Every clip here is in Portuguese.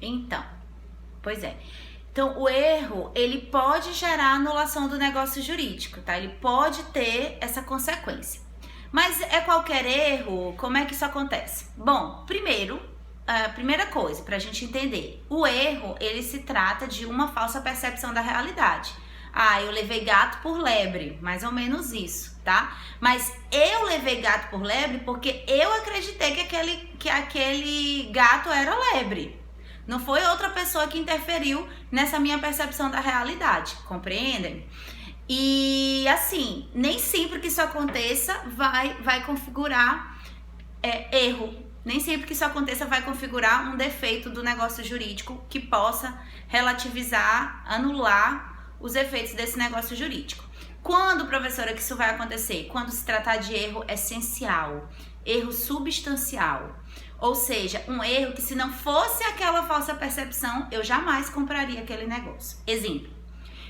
Então, pois é. Então, o erro, ele pode gerar anulação do negócio jurídico, tá? Ele pode ter essa consequência. Mas é qualquer erro? Como é que isso acontece? Bom, primeiro, a primeira coisa pra gente entender, o erro, ele se trata de uma falsa percepção da realidade. Ah, eu levei gato por lebre, mais ou menos isso, tá? Mas eu levei gato por lebre porque eu acreditei que aquele gato era lebre. Não foi outra pessoa que interferiu nessa minha percepção da realidade, compreendem? E assim, nem sempre que isso aconteça vai configurar erro. Nem sempre que isso aconteça vai configurar um defeito do negócio jurídico que possa relativizar, anular os efeitos desse negócio jurídico. Quando, professora, que isso vai acontecer? Quando se tratar de erro essencial, erro substancial. Ou seja, um erro que se não fosse aquela falsa percepção, eu jamais compraria aquele negócio. Exemplo,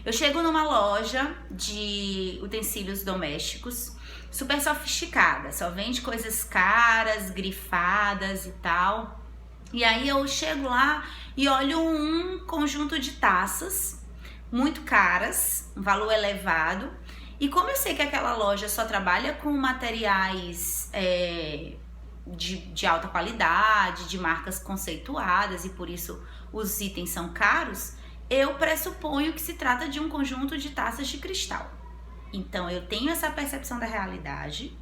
eu chego numa loja de utensílios domésticos, super sofisticada, só vende coisas caras, grifadas e tal. E aí eu chego lá e olho um conjunto de taças muito caras, um valor elevado. E como eu sei que aquela loja só trabalha com materiais de alta qualidade, de marcas conceituadas e por isso os itens são caros, eu pressuponho que se trata de um conjunto de taças de cristal. Então eu tenho essa percepção da realidade,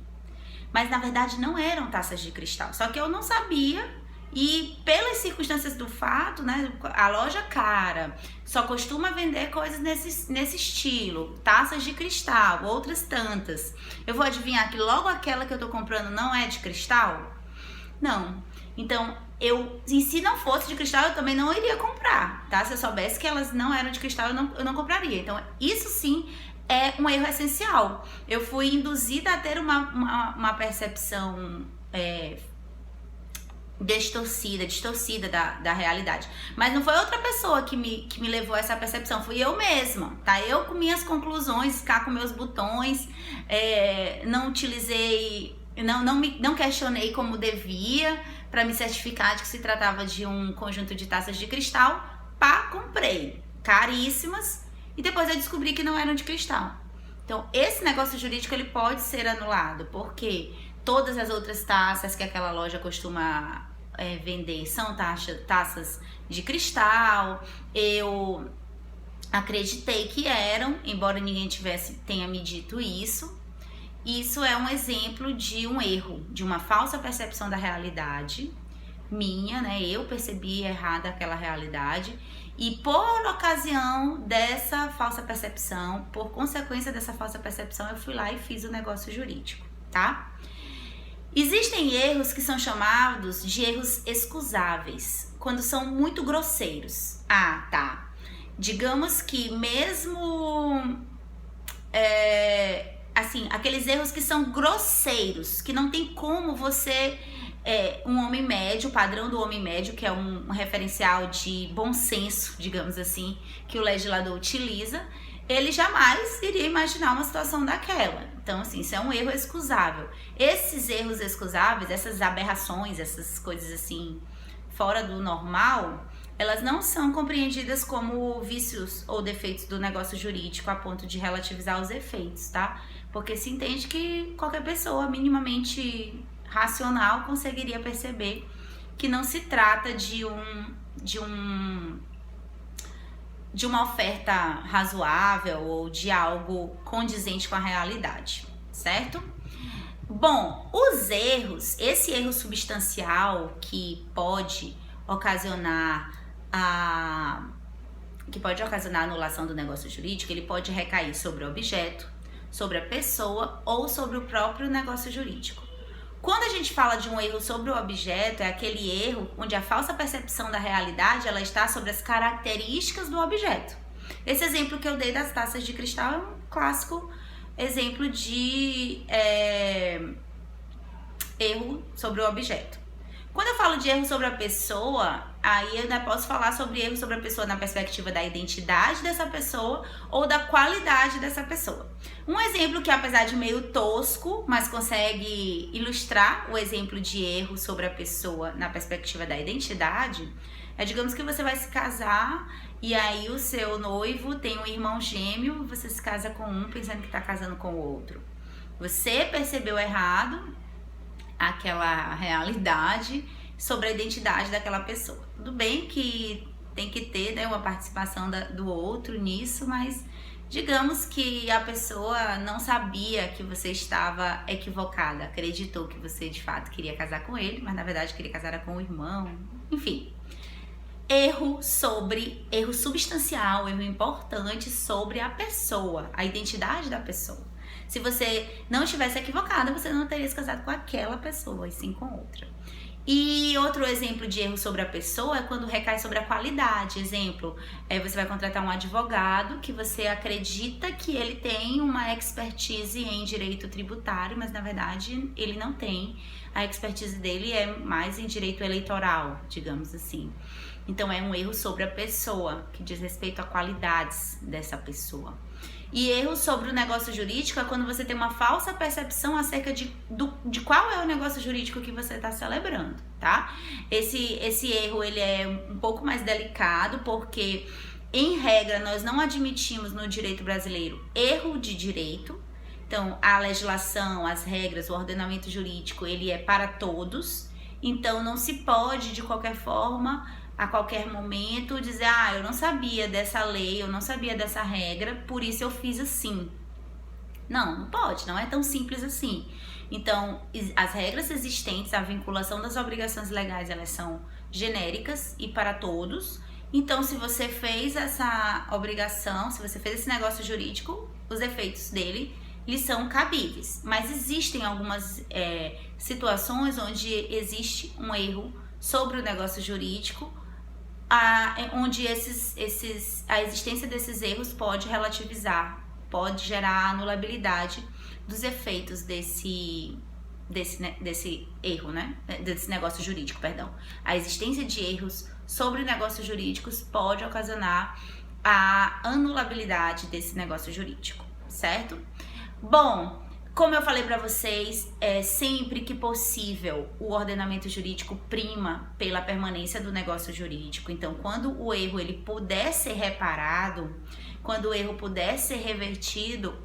mas na verdade não eram taças de cristal, só que eu não sabia e pelas circunstâncias do fato, né, a loja cara só costuma vender coisas nesse estilo, taças de cristal, outras tantas. Eu vou adivinhar que logo aquela que eu tô comprando não é de cristal? Não. Então, e se não fosse de cristal, eu também não iria comprar, tá? Se eu soubesse que elas não eram de cristal, eu não compraria. Então, isso sim é um erro essencial. Eu fui induzida a ter uma percepção distorcida da realidade. Mas não foi outra pessoa que me levou a essa percepção, fui eu mesma, tá? Eu com minhas conclusões, cá com meus botões, não utilizei, não questionei como devia para me certificar de que se tratava de um conjunto de taças de cristal. Pá, comprei, caríssimas, e depois eu descobri que não eram de cristal. Então, esse negócio jurídico ele pode ser anulado, porque todas as outras taças que aquela loja costuma vender são taças de cristal. Eu acreditei que eram, embora ninguém tenha me dito isso. Isso é um exemplo de um erro, de uma falsa percepção da realidade minha, né? Eu percebi errada aquela realidade e por ocasião dessa falsa percepção, por consequência dessa falsa percepção, eu fui lá e fiz o negócio jurídico, tá? Existem erros que são chamados de erros excusáveis, quando são muito grosseiros. Ah, tá. Digamos que mesmo assim, aqueles erros que são grosseiros, que não tem como você, um homem médio, o padrão do homem médio, que é um referencial de bom senso, digamos assim, que o legislador utiliza, ele jamais iria imaginar uma situação daquela. Então, assim, isso é um erro excusável. Esses erros excusáveis, essas aberrações, essas coisas assim, fora do normal, elas não são compreendidas como vícios ou defeitos do negócio jurídico a ponto de relativizar os efeitos, tá? Porque se entende que qualquer pessoa minimamente racional conseguiria perceber que não se trata de uma oferta razoável ou de algo condizente com a realidade, certo? Bom, os erros, esse erro substancial que pode ocasionar a anulação do negócio jurídico, ele pode recair sobre o objeto, sobre a pessoa ou sobre o próprio negócio jurídico. Quando a gente fala de um erro sobre o objeto, é aquele erro onde a falsa percepção da realidade ela está sobre as características do objeto. Esse exemplo que eu dei das taças de cristal é um clássico exemplo de erro sobre o objeto. Quando eu falo de erro sobre a pessoa, aí eu ainda posso falar sobre erro sobre a pessoa na perspectiva da identidade dessa pessoa ou da qualidade dessa pessoa. Um exemplo que, apesar de meio tosco, mas consegue ilustrar o exemplo de erro sobre a pessoa na perspectiva da identidade, digamos que você vai se casar e aí o seu noivo tem um irmão gêmeo e você se casa com um pensando que tá casando com o outro. Você percebeu errado aquela realidade sobre a identidade daquela pessoa. Tudo bem que tem que ter, né, uma participação do outro nisso, mas digamos que a pessoa não sabia que você estava equivocada, acreditou que você de fato queria casar com ele, mas na verdade queria casar com o irmão, enfim. Erro substancial, erro importante sobre a pessoa, a identidade da pessoa. Se você não estivesse equivocada, você não teria se casado com aquela pessoa, e sim com outra. E outro exemplo de erro sobre a pessoa é quando recai sobre a qualidade. Exemplo, você vai contratar um advogado que você acredita que ele tem uma expertise em direito tributário, mas na verdade ele não tem. A expertise dele é mais em direito eleitoral, digamos assim. Então é um erro sobre a pessoa, que diz respeito a qualidades dessa pessoa. E erro sobre o negócio jurídico é quando você tem uma falsa percepção acerca de qual é o negócio jurídico que você está celebrando, tá? Esse erro, ele é um pouco mais delicado, porque, em regra, nós não admitimos no direito brasileiro erro de direito. Então, a legislação, as regras, o ordenamento jurídico, ele é para todos. Então, não se pode, de qualquer forma, a qualquer momento, dizer, eu não sabia dessa lei, eu não sabia dessa regra, por isso eu fiz assim. Não pode, não é tão simples assim. Então, as regras existentes, a vinculação das obrigações legais, elas são genéricas e para todos. Então, se você fez essa obrigação, se você fez esse negócio jurídico, os efeitos dele lhe são cabíveis. Mas existem algumas situações onde existe um erro sobre o negócio jurídico, onde a existência desses erros pode relativizar, pode gerar anulabilidade dos efeitos desse erro, né? Desse negócio jurídico, perdão. A existência de erros sobre negócios jurídicos pode ocasionar a anulabilidade desse negócio jurídico, certo? Bom, como eu falei para vocês, sempre que possível, o ordenamento jurídico prima pela permanência do negócio jurídico. Então, quando o erro ele puder ser reparado, quando o erro puder ser revertido,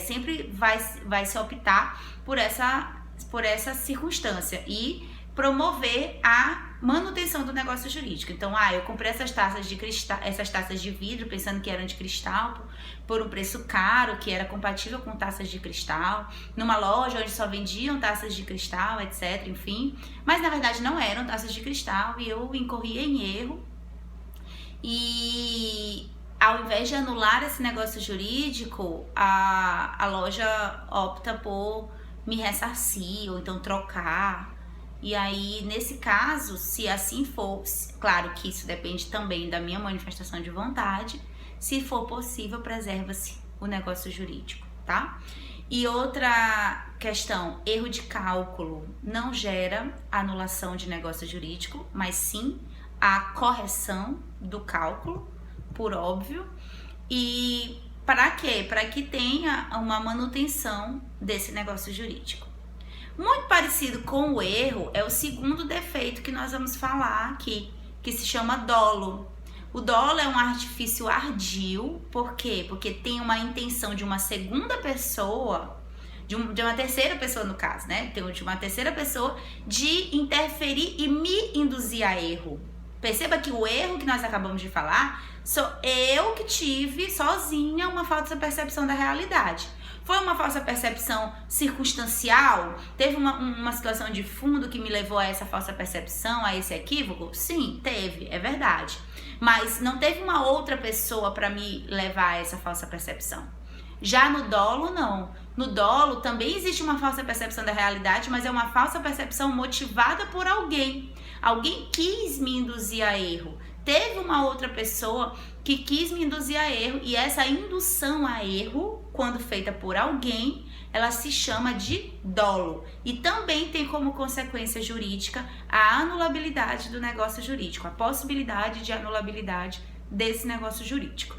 sempre vai se optar por essa circunstância e promover a manutenção do negócio jurídico. Então, eu comprei essas taças de cristal, essas taças de vidro, pensando que eram de cristal, por um preço caro, que era compatível com taças de cristal, numa loja onde só vendiam taças de cristal, etc, enfim. Mas, na verdade, não eram taças de cristal e eu incorri em erro. E, ao invés de anular esse negócio jurídico, a loja opta por me ressarcir ou então trocar. E aí, nesse caso, se assim for, claro que isso depende também da minha manifestação de vontade, se for possível, preserva-se o negócio jurídico, tá? E outra questão, erro de cálculo não gera anulação de negócio jurídico, mas sim a correção do cálculo, por óbvio. E para quê? Para que tenha uma manutenção desse negócio jurídico. Muito parecido com o erro é o segundo defeito que nós vamos falar aqui, que se chama dolo. O dolo é um artifício ardio, por quê? Porque tem uma intenção de uma segunda pessoa, de uma terceira pessoa no caso, né? De uma terceira pessoa de interferir e me induzir a erro. Perceba que o erro que nós acabamos de falar, sou eu que tive sozinha uma falsa percepção da realidade. Foi uma falsa percepção circunstancial? Teve uma situação de fundo que me levou a essa falsa percepção, a esse equívoco? Sim, teve, é verdade. Mas não teve uma outra pessoa para me levar a essa falsa percepção. Já no dolo, não. No dolo também existe uma falsa percepção da realidade, mas é uma falsa percepção motivada por alguém. Alguém quis me induzir a erro. Teve uma outra pessoa que quis me induzir a erro, e essa indução a erro, quando feita por alguém, ela se chama de dolo. E também tem como consequência jurídica a anulabilidade do negócio jurídico, a possibilidade de anulabilidade desse negócio jurídico.